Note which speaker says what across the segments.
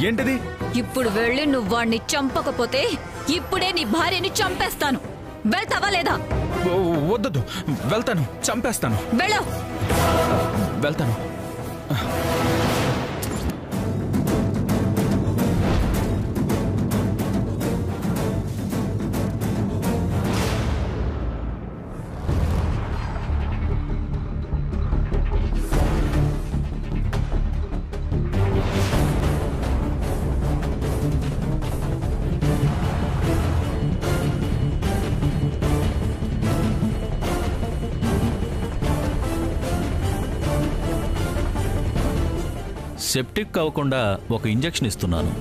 Speaker 1: ఏంటిది?
Speaker 2: ఇప్పుడు వెళ్ళి నువ్వు వాణ్ణి చంపకపోతే ఇప్పుడే నీ భార్యని చంపేస్తాను. వెళ్తావా లేదా?
Speaker 1: వద్దు, వెళ్తాను, చంపేస్తాను.
Speaker 2: వెళ్ళు.
Speaker 1: వెళ్తాను.
Speaker 3: సెప్టిక్ అవ్వకుండా ఒక ఇంజెక్షన్ ఇస్తున్నాను.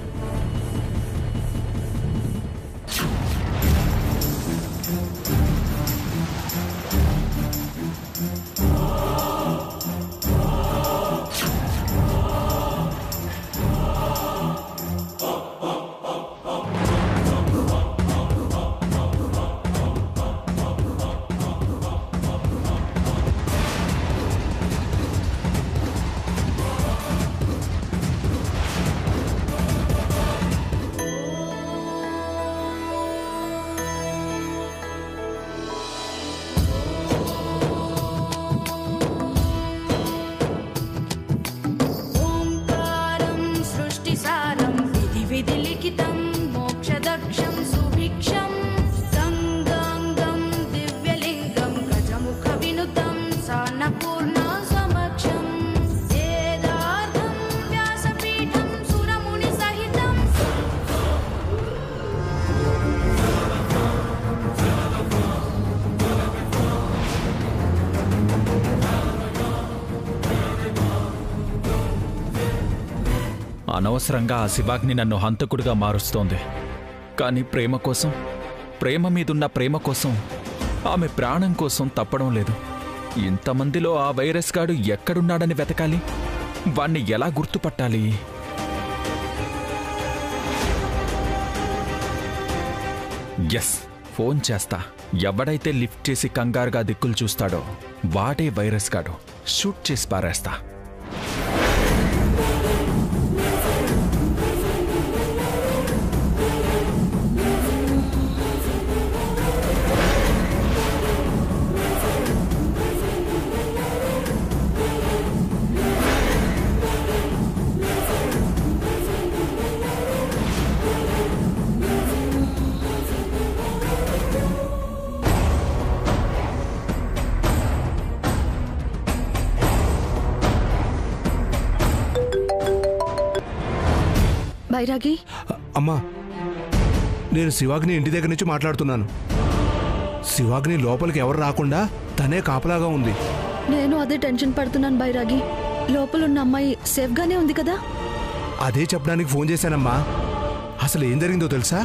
Speaker 1: అనవసరంగా ఆ శివాగ్ని నన్ను హంతకుడిగా మారుస్తోంది. కానీ ప్రేమ కోసం, ప్రేమ మీదున్న ప్రేమ కోసం, ఆమె ప్రాణం కోసం తప్పడం లేదు. ఇంతమందిలో ఆ వైరస్ గాడు ఎక్కడున్నాడని వెతకాలి? వాణ్ణి ఎలా గుర్తుపట్టాలి? ఎస్, ఫోన్ చేస్తా. ఎవడైతే లిఫ్ట్ చేసి కంగారుగా దిక్కులు చూస్తాడో వాడే వైరస్ గాడు. షూట్ చేసి పారేస్తా.
Speaker 2: బైరాగి,
Speaker 4: అమ్మా, నేను శివాగ్ని ఇంటి దగ్గర నుంచి మాట్లాడుతున్నాను. శివాగ్ని లోపలికి ఎవరు రాకుండా తనే కాపలాగా ఉంది.
Speaker 2: నేను అదే టెన్షన్ పడుతున్నాను బైరాగి. లోపలున్న అమ్మాయి సేఫ్గానే ఉంది కదా?
Speaker 4: అదే చెప్పడానికి ఫోన్ చేశానమ్మా. అసలు ఏం జరిగిందో తెలుసా?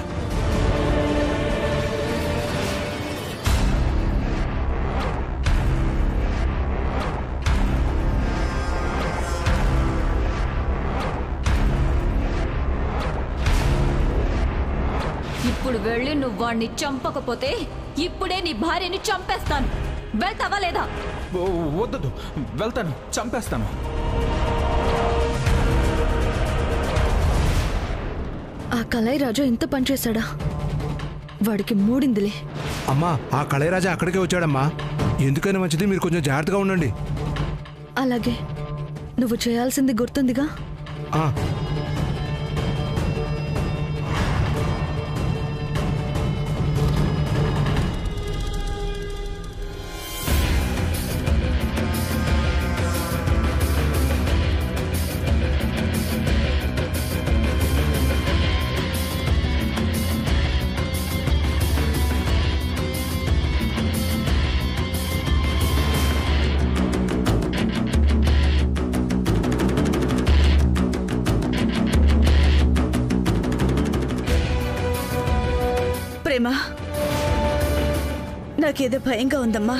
Speaker 2: ఇప్పుడు వెళ్ళి నువ్వు వాణ్ణి చంపకపోతే ఇప్పుడే నీ భార్యని చంపేస్తాను. వెళ్తావా లేదా?
Speaker 1: వద్దు, వెళ్తాను, చంపేస్తాను.
Speaker 2: ఆ కలై రాజు ఇంత పనిచేశాడా? వాడికి మూడిందిలే.
Speaker 4: అమ్మా, ఆ కళయరాజా అక్కడికే వచ్చాడమ్మా. ఎందుకైనా మంచిది మీరు కొంచెం జాగ్రత్తగా ఉండండి.
Speaker 2: అలాగే, నువ్వు చేయాల్సింది గుర్తుందిగా?
Speaker 5: ప్రేమ, నాకేదో భయంగా ఉందమ్మా.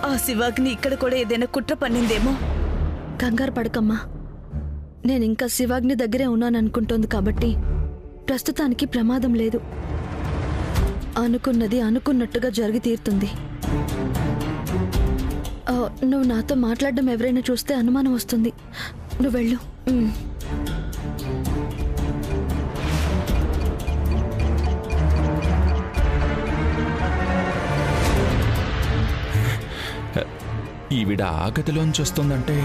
Speaker 5: ఆ శివాగ్ని ఇక్కడ కూడా ఏదైనా కుట్ర పన్నిందేమో.
Speaker 2: కంగారు పడకమ్మా. నేనింకా శివాగ్ని దగ్గరే ఉన్నాననుకుంటోంది కాబట్టి ప్రస్తుతానికి ప్రమాదం లేదు. అనుకున్నది అనుకున్నట్టుగా జరిగి తీరుతుంది. నువ్వు నాతో మాట్లాడడం ఎవరైనా చూస్తే అనుమానం వస్తుంది.
Speaker 6: నువ్వు వెళ్ళు.
Speaker 1: ఈవిడ ఆ గదిలోంచి వస్తుందంటే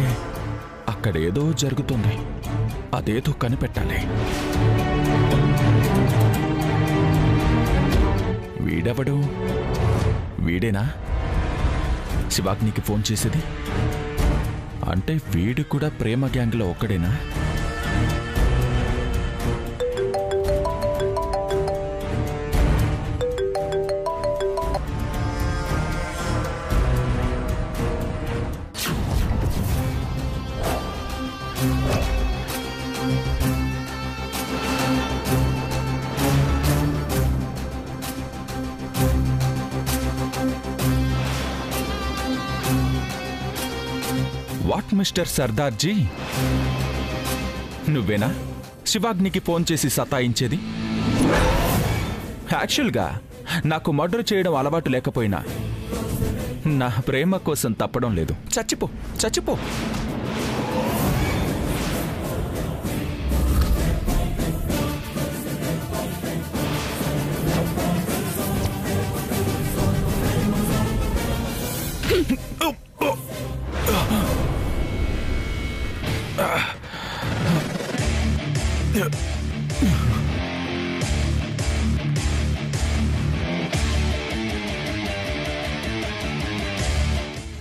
Speaker 1: అక్కడేదో జరుగుతుంది. అదేదో కనిపెట్టాలి. వీడెవడు? వీడేనా శివాగ్నికి ఫోన్ చేసేది? అంటే వీడు కూడా ప్రేమ గ్యాంగ్లో ఒక్కడేనా? వాట్ మిస్టర్ సర్దార్జీ, నువ్వేనా శివాగ్నికి ఫోన్ చేసి సతాయించేది? యాక్చువల్గా నాకు మర్డర్ చేయడం అలవాటు లేకపోయినా నా ప్రేమ కోసం తప్పడం లేదు. చచ్చిపో చచ్చిపో.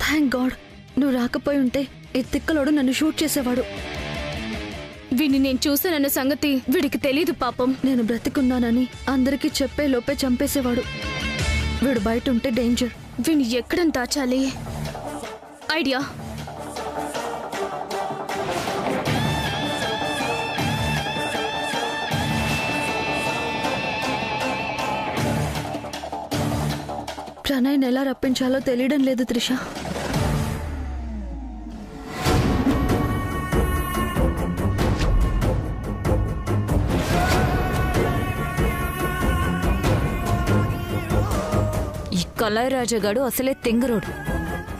Speaker 6: థ్యాంక్ గాడ్ నువ్వు రాకపోయి ఉంటే ఈ తిక్కలోడు నన్ను షూట్ చేసేవాడు.
Speaker 7: వీడిని నేను చూసానన్న సంగతి వీడికి తెలీదు పాపం.
Speaker 6: నేను బ్రతికున్నానని అందరికీ చెప్పే లోపే చంపేసేవాడు. వీడు బయట ఉంటే డేంజర్.
Speaker 7: వీడిని ఎక్కడ దాచాలి? ఐడియా.
Speaker 6: ప్రణయ్ని ఎలా రప్పించాలో తెలియడం లేదు త్రిష.
Speaker 2: ఈ కళారాజగాడు అసలే తెంగరోడు.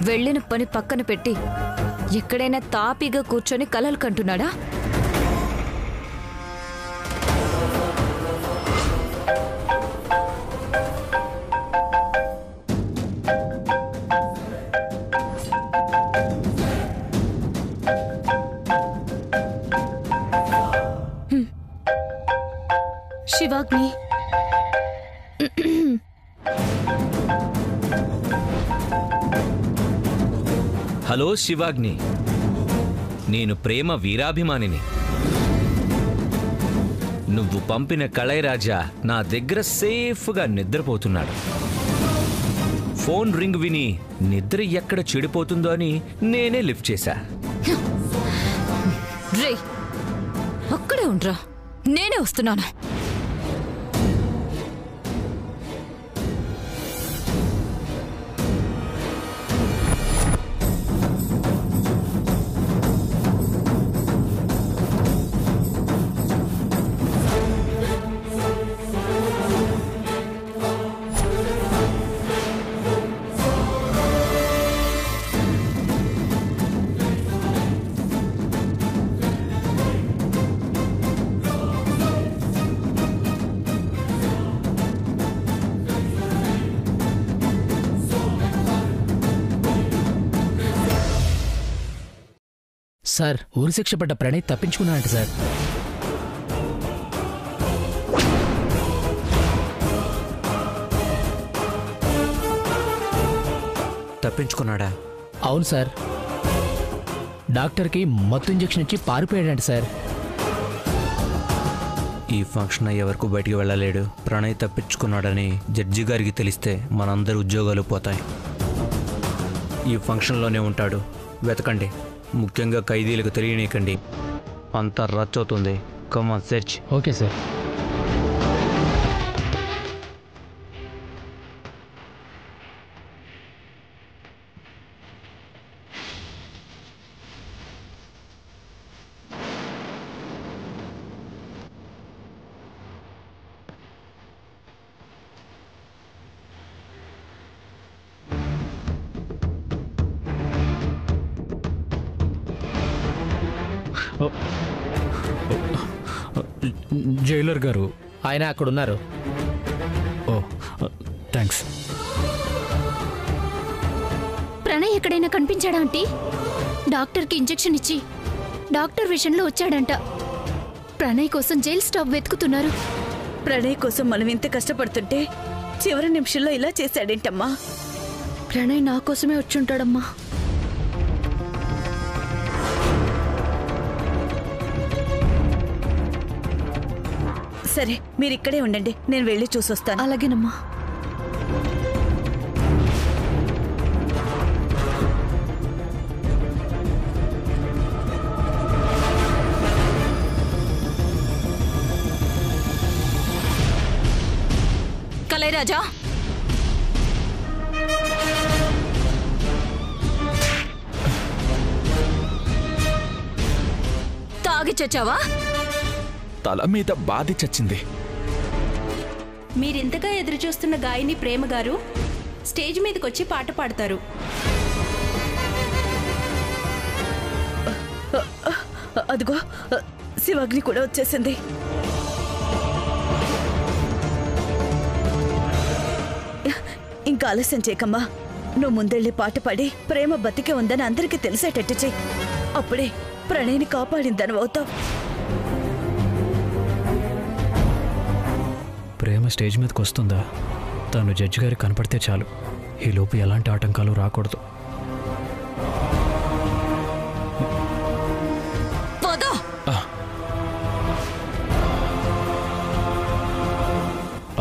Speaker 2: వెళ్ళిన పని పక్కన పెట్టి ఎక్కడైనా తాపీగా కూర్చొని కలలు కంటున్నాడా?
Speaker 7: శివాగ్ని,
Speaker 8: హలో శివాగ్ని, నేను ప్రేమ వీరాభిమానిని. నువ్వు పంపిన కళైరాజా నా దగ్గర సేఫ్గా నిద్రపోతున్నాడు. ఫోన్ రింగ్ విని నిద్ర ఎక్కడ చెడిపోతుందో అని నేనే లిఫ్ట్ చేశా.
Speaker 2: రే అక్కడే ఉండ్రా, నేనే వస్తున్నాను.
Speaker 9: సార్, ఊరి శిక్ష పడ్డ ప్రణయ్ తప్పించుకున్నాడంట సార్.
Speaker 8: తప్పించుకున్నాడా?
Speaker 9: అవును సార్. డాక్టర్కి మత్తు ఇంజెక్షన్ ఇచ్చి పారిపోయాడంట సార్.
Speaker 8: ఈ ఫంక్షన్ అయ్యే వరకు బయటికి వెళ్ళలేడు. ప్రణయ్ తప్పించుకున్నాడని జడ్జి గారికి తెలిస్తే మనందరి ఉద్యోగాలు పోతాయి. ఈ ఫంక్షన్లోనే ఉంటాడు, వెతకండి. ముఖ్యంగా ఖైదీలకు తెలియనీయకండి, అంతా రచ్చవుతుంది. Come on search.
Speaker 9: Okay sir. Jailer గారు ఆయన అక్కడ ఉన్నారు. Oh thanks.
Speaker 7: ప్రణయ్ ఎక్కడైనా కనిపించాడా ఆంటీ? డాక్టర్కి ఇంజెక్షన్ ఇచ్చి డాక్టర్ విషయంలో వచ్చాడంట. ప్రణయ్ కోసం జైలు స్టాఫ్ వెతుకుతున్నారు.
Speaker 5: ప్రణయ్ కోసం మనం ఇంత కష్టపడుతుంటే చివరి నిమిషంలో ఇలా చేశాడేంటమ్మా?
Speaker 6: ప్రణయ్ నా కోసమే వచ్చుంటాడమ్మా.
Speaker 5: సరే మీరు ఇక్కడే ఉండండి, నేను వెళ్ళి చూసొస్తాను.
Speaker 6: అలాగేనమ్మా.
Speaker 2: కలైరాజా, తాగి చచ్చావా?
Speaker 1: తల మీద బాధి చచ్చింది.
Speaker 10: మీరింతగా ఎదురుచూస్తున్న గాయని ప్రేమ గారు స్టేజ్ మీదకొచ్చి పాట పాడతారు.
Speaker 5: అదిగో శివాగ్ని కూడా వచ్చేసింది. ఇంకా ఆలస్యం చేయకమ్మా, నువ్వు ముందెళ్ళి పాట పాడి ప్రేమ బతికే ఉందని అందరికీ తెలిసేటట్టు చెయ్యి. అప్పుడే ప్రణయ్ని కాపాడిందని అవుతావు.
Speaker 9: ప్రేమ స్టేజ్ మీదకి వస్తుందా? తను జడ్జి గారికి కనపడితే చాలు. ఈలోపు ఎలాంటి ఆటంకాలు రాకూడదు.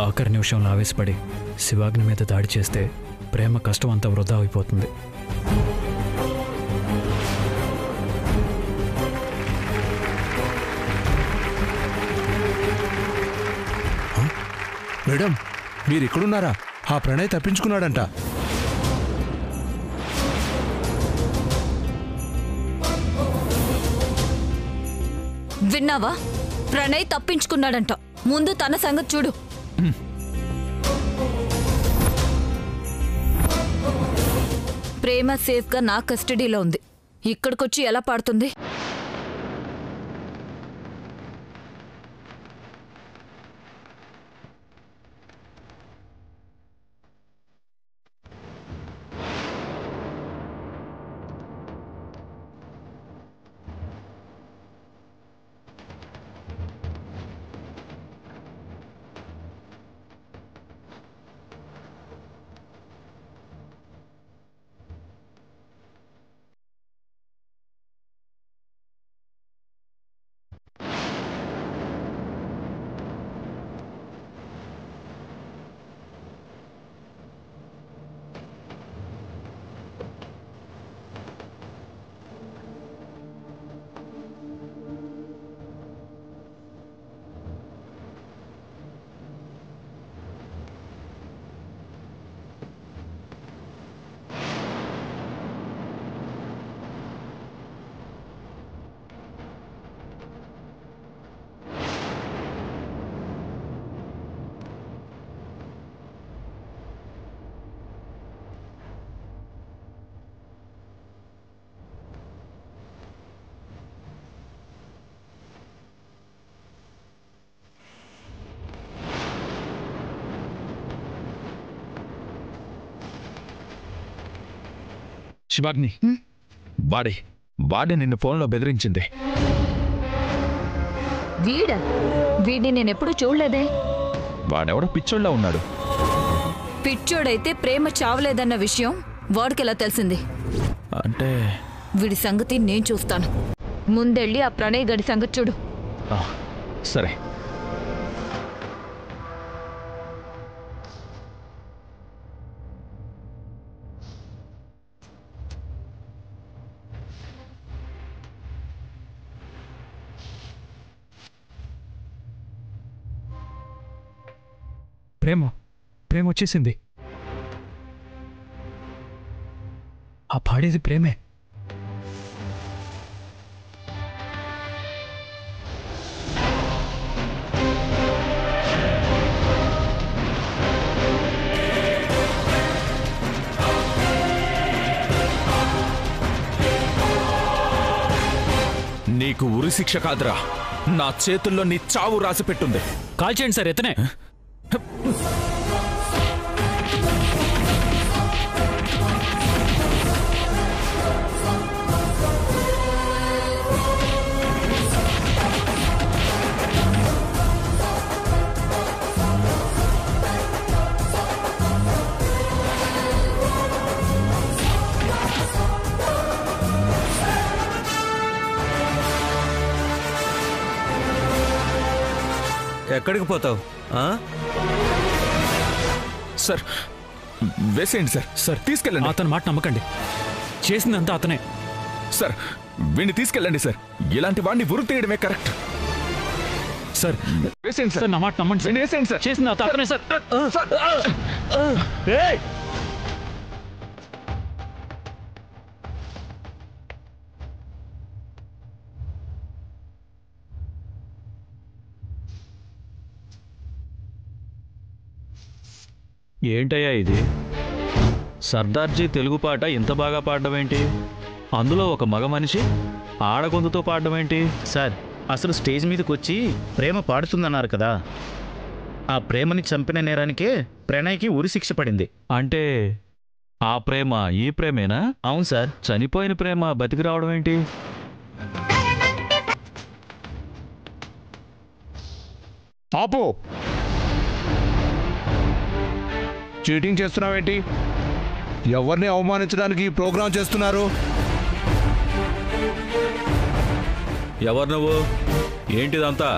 Speaker 9: ఆఖరి నిమిషంలో ఆవేశపడి శివాగ్ని మీద దాడి చేస్తే ప్రేమ కష్టం అంతా వృధా అయిపోతుంది.
Speaker 4: మేడం, మీరు ఇక్కడున్నారా? ఆ ప్రణయ్ తప్పించుకున్నాడంట.
Speaker 2: విన్నావా? ప్రణయ్ తప్పించుకున్నాడంట. ముందు తన సంగతి చూడు. ప్రేమ సేఫ్గా నా కస్టడీలో ఉంది. ఇక్కడికొచ్చి ఎలా పాడుతుంది?
Speaker 1: శివాగ్ని, వాడే నిన్ను ఫోన్లో బెదిరించింది.
Speaker 2: వీడిని నేనెప్పుడు చూడలేదే.
Speaker 1: వాడెవడో పిచ్చోళ్ళ ఉన్నాడు.
Speaker 2: పిచ్చోడైతే ప్రేమ చావలేదన్న విషయం వాడికెలా తెలిసింది?
Speaker 1: అంటే
Speaker 2: వీడి సంగతి నేను చూస్తాను. ముందెళ్ళి ఆ ప్రణయ్ గడి సంగతి చూడు.
Speaker 1: సరే.
Speaker 9: ప్రేమ వచ్చేసింది. ఆ పాడేది ప్రేమే.
Speaker 1: నీకు ఉరి శిక్ష కాదురా, నా చేతుల్లో నీ చావు రాసి పెట్టుంది.
Speaker 9: కాల్ చేయండి సార్, ఎత్తనే.
Speaker 8: ఎక్కడికి పోతావు?
Speaker 1: సార్ వేసేయండి సార్. సార్ తీసుకెళ్ళండి.
Speaker 9: అతని మాట నమ్మకండి, చేసిందంతా అతనే.
Speaker 1: సార్ వీడిని తీసుకెళ్ళండి సార్. ఇలాంటి వాడిని ఉరి తీయడమే కరెక్ట్.
Speaker 9: సార్
Speaker 1: వేసేయండి సార్.
Speaker 9: నా మాట నమ్మండి సార్.
Speaker 1: వేసేయండి సార్.
Speaker 9: చేసింది అతనే సార్.
Speaker 3: ఏంటయ్యా ఇది? సర్దార్జీ తెలుగు పాట ఇంత బాగా పాడడం ఏంటి? అందులో ఒక మగ మనిషి ఆడగొంతుతో పాడడం ఏంటి?
Speaker 11: సార్ అసలు స్టేజ్ మీదకి వచ్చి ప్రేమ పాడుతుందన్నారు కదా, ఆ ప్రేమని చంపిన నేరానికే ప్రణయ్కి ఉరి శిక్ష పడింది.
Speaker 3: అంటే ఆ ప్రేమ ఈ ప్రేమేనా?
Speaker 11: అవును సార్.
Speaker 3: చనిపోయిన ప్రేమ బతికి రావడం ఏంటి?
Speaker 4: ఆపు! చీటింగ్ చేస్తున్నావేంటి? ఎవరిని అవమానించడానికి ఈ ప్రోగ్రాం చేస్తున్నారు?
Speaker 3: ఎవరు నువ్వు? ఏంటిదంతా?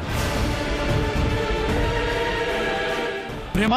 Speaker 9: ప్రేమ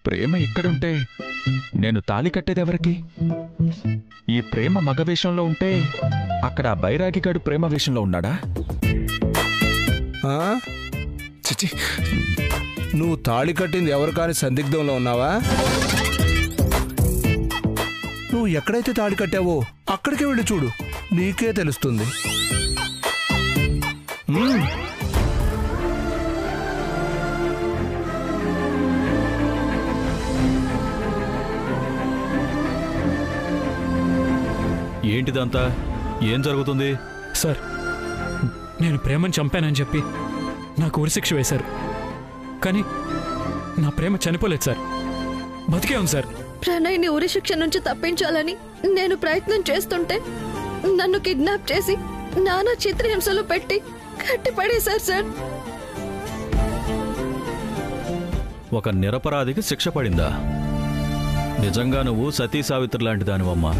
Speaker 1: ప్రేమ ఇక్కడుంటే నేను తాళి కట్టేది ఎవరికి? ఈ ప్రేమ మగ వేషంలో ఉంటే అక్కడ ఆ బైరాగిగాడు ప్రేమ వేషంలో ఉన్నాడా? చిచి,
Speaker 4: నువ్వు తాళి కట్టింది ఎవరు కాని సందిగ్ధంలో ఉన్నావా? నువ్వు ఎక్కడైతే తాళి కట్టావో అక్కడికే వెళ్ళి చూడు, నీకే తెలుస్తుంది.
Speaker 3: ఏంటిదంతా? ఏం జరుగుతుంది?
Speaker 9: సార్ నేను ప్రేమను చంపానని చెప్పి నాకు ఉరిశిక్ష వేశారు, కానీ నా ప్రేమ చనిపోలేదు సార్, బతికే ఉంది సార్.
Speaker 6: ప్రణయ్ని ఉరిశిక్ష నుంచి తప్పించాలని నేను ప్రయత్నం చేస్తుంటే నన్ను కిడ్నాప్ చేసి నానా చిత్రహింసలు పెట్టి కట్టిపడేశారు సార్.
Speaker 3: ఒక నిరపరాధికి శిక్ష పడిందా? నిజంగా నువ్వు సతీ సావిత్రి లాంటి దానివమ్మా.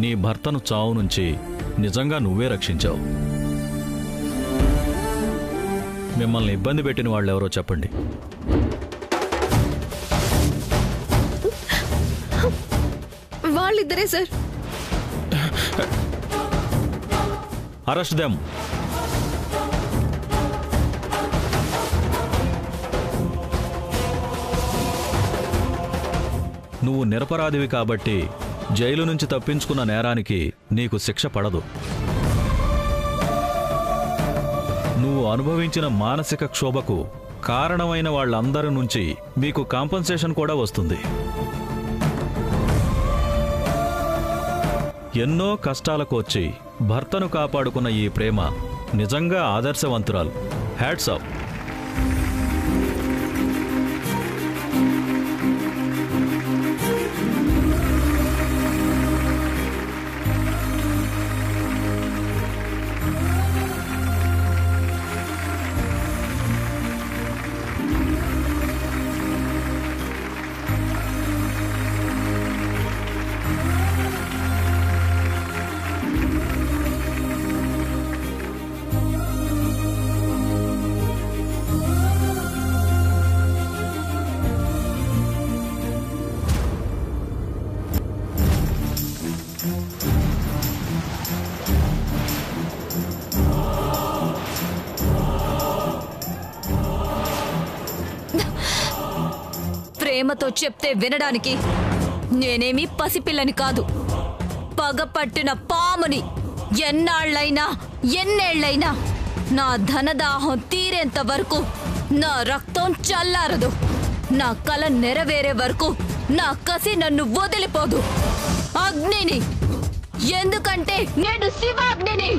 Speaker 3: నీ భర్తను చావు నుంచి నిజంగా నువ్వే రక్షించావు. మిమ్మల్ని ఇబ్బంది పెట్టిన వాళ్ళు ఎవరో చెప్పండి.
Speaker 6: వాళ్ళిద్దరే సార్.
Speaker 3: Arrest them. నువ్వు నిరపరాధివి కాబట్టి జైలు నుంచి తప్పించుకున్న నేరానికి నీకు శిక్ష పడదు. నువ్వు అనుభవించిన మానసిక క్షోభకు కారణమైన వాళ్ళందరి నుంచి మీకు కాంపన్సేషన్ కూడా వస్తుంది. ఎన్నో కష్టాలకు వచ్చి భర్తను కాపాడుకున్న ఈ ప్రేమ నిజంగా ఆదర్శవంతురాలు. Hats off.
Speaker 2: ప్రేమతో చెప్తే వినడానికి నేనేమీ పసిపిల్లని కాదు, పగపట్టిన పాముని. ఎన్నాళ్ళైనా ఎన్నేళ్లైనా నా ధనదాహం తీరేంత వరకు నా రక్తం చల్లారదు. నా కల నెరవేరే వరకు నా కసి నన్ను వదిలిపోదు. అగ్నిని, ఎందుకంటే నేను శివాగ్నిని.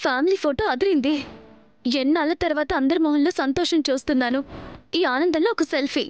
Speaker 6: ఫ్యామిలీ ఫోటో అదిరింది. ఎన్నాళ్ళ తర్వాత అందరి మొహంలో సంతోషం చూస్తున్నాను. ఈ ఆనందంలో ఒక సెల్ఫీ.